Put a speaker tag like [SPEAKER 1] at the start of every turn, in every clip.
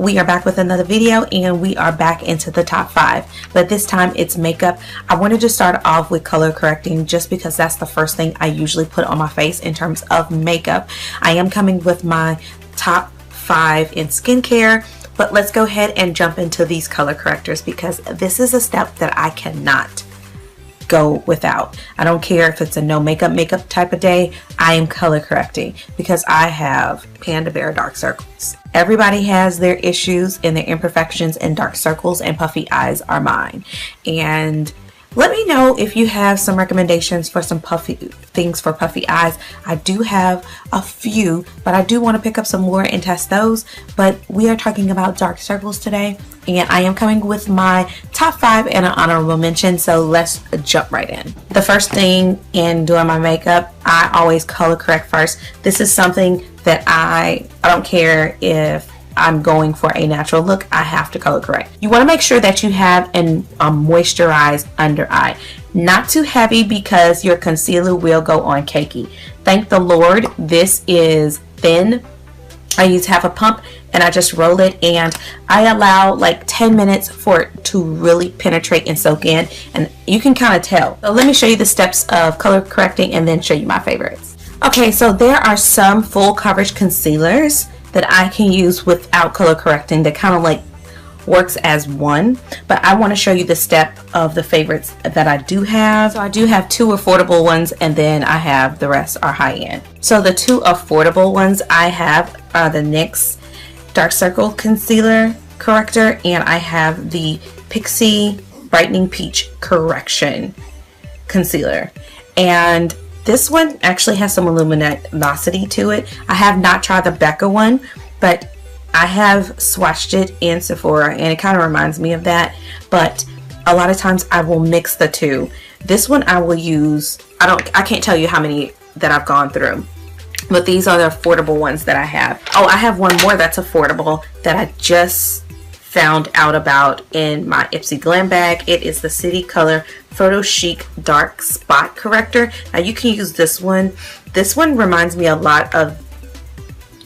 [SPEAKER 1] we are back with another video, and we are back into the top 5, but this time it's makeup. I wanted to start off with color correcting just because that's the first thing I usually put on my face in terms of makeup. I am coming with my top 5 in skincare, but let's go ahead and jump into these color correctors because this is a step that I cannot go without. I don't care if it's a no makeup type of day, I am color correcting because I have Panda Bear dark circles. Everybody has their issues and their imperfections, and dark circles and puffy eyes are mine. And let me know if you have some recommendations for some puffy things for puffy eyes. I do have a few, but I do want to pick up some more and test those. But we are talking about dark circles today, and I am coming with my top 5 and an honorable mention, so let's jump right in. The first thing in doing my makeup, I always color correct first. This is something that I don't care if I'm going for a natural look, I have to color correct. You want to make sure that you have a moisturized under eye. Not too heavy because your concealer will go on cakey. Thank the Lord, this is thin. I use half a pump and I just roll it, and I allow like 10 minutes for it to really penetrate and soak in, and you can kind of tell. So let me show you the steps of color correcting and then show you my favorites. Okay, so there are some full coverage concealers that I can use without color correcting that kind of like works as one, but I want to show you the step of the favorites that I do have. So I do have 2 affordable ones, and then I have the rest are high end. So the 2 affordable ones I have are the NYX Dark Circle Concealer Corrector, and I have the Pixi Brightening Peach Correction Concealer. And this one actually has some luminosity to it. I have not tried the Becca one, but I have swatched it in Sephora, and it kind of reminds me of that. But a lot of times I will mix the 2. This one I will use, I can't tell you how many that I've gone through, but these are the affordable ones that I have. Oh, I have one more that's affordable that I just found out about in my Ipsy Glam bag. It is the City Color Photo Chic Dark Spot Corrector. Now you can use this one. This one reminds me a lot of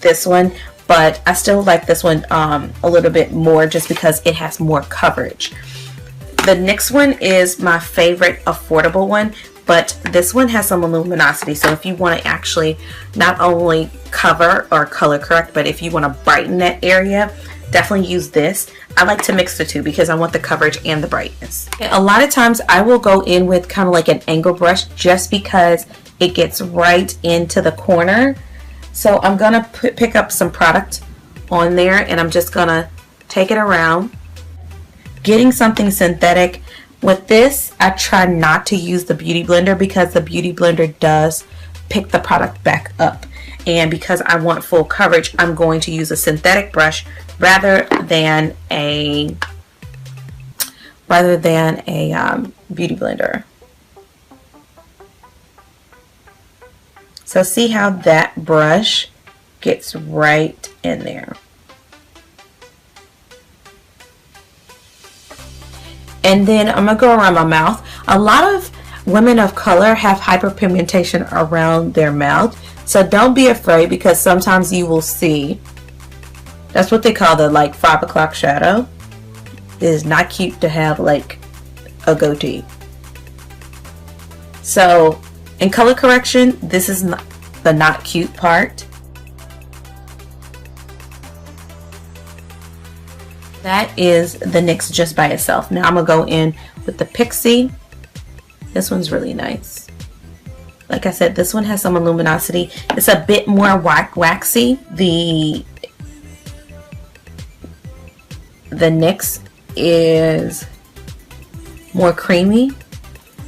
[SPEAKER 1] this one, but I still like this one a little bit more just because it has more coverage. The next one is my favorite affordable one, but this one has some luminosity. So if you want to actually not only cover or color correct, but if you want to brighten that area, definitely use this. I like to mix the 2 because I want the coverage and the brightness. A lot of times I will go in with kind of like an angle brush just because it gets right into the corner. So I'm gonna pick up some product on there, and I'm just gonna take it around, getting something synthetic. With this, I try not to use the Beauty Blender because the Beauty Blender does pick the product back up. And because I want full coverage, I'm going to use a synthetic brush rather than a Beauty Blender. So see how that brush gets right in there. And then I'm going to go around my mouth. A lot of women of color have hyperpigmentation around their mouth. So don't be afraid, because sometimes you will see, that's what they call the like 5 o'clock shadow. It is not cute to have like a goatee. So in color correction, this is not the not cute part. That is the NYX just by itself. Now I'm gonna go in with the Pixi. This one's really nice. Like I said, this one has some luminosity. It's a bit more waxy. The NYX is more creamy.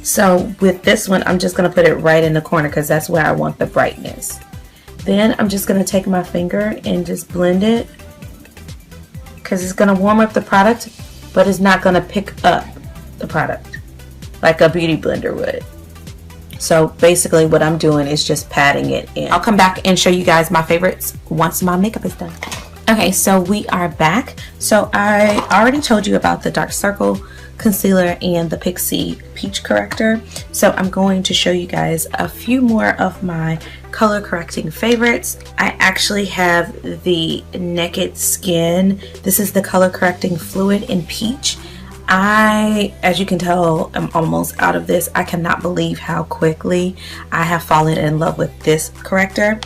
[SPEAKER 1] So with this one, I'm just going to put it right in the corner because that's where I want the brightness. Then I'm just going to take my finger and just blend it, because it's going to warm up the product, but it's not going to pick up the product like a Beauty Blender would. So basically what I'm doing is just patting it in. I'll come back and show you guys my favorites once my makeup is done. Okay, so we are back. So I already told you about the Dark Circle concealer and the Pixie Peach Corrector. So I'm going to show you guys a few more of my color correcting favorites. I actually have the Naked Skin. This is the color correcting fluid in peach. As you can tell, I'm almost out of this. I cannot believe how quickly I have fallen in love with this corrector.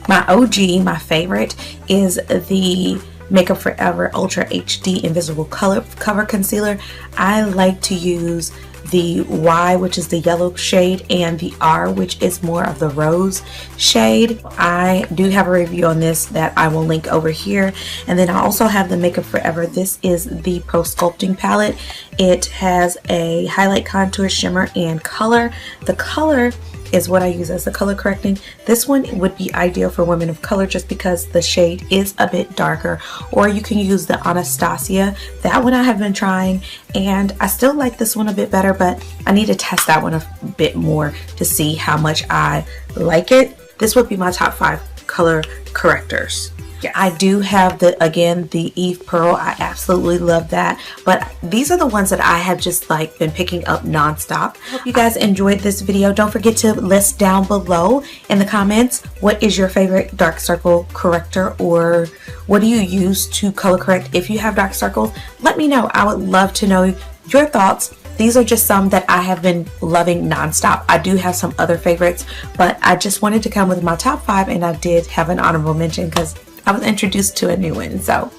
[SPEAKER 1] My OG, my favorite, is the Makeup Forever Ultra HD Invisible Cover Concealer. I like to use the Y, which is the yellow shade, and the R, which is more of the rose shade. I do have a review on this that I will link over here. And then I also have the Makeup Forever. This is the Pro Sculpting palette. It has a highlight, contour, shimmer, and color. The color is what I use as the color correcting. This one would be ideal for women of color just because the shade is a bit darker, or you can use the Anastasia. That one I have been trying and I still like this one a bit better, but I need to test that one a bit more to see how much I like it. This would be my top 5 color correctors. Yeah, I do have the Eve Pearl. I absolutely love that, but these are the ones that I have just like been picking up nonstop. I hope you guys enjoyed this video. Don't forget to list down below in the comments what is your favorite dark circle corrector, or what do you use to color correct if you have dark circles. Let me know. I would love to know your thoughts. These are just some that I have been loving nonstop. I do have some other favorites, but I just wanted to come with my top 5, and I did have an honorable mention because I was introduced to a new one. So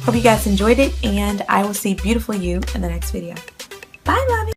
[SPEAKER 1] hope you guys enjoyed it, and I will see beautiful you in the next video. Bye, lovey.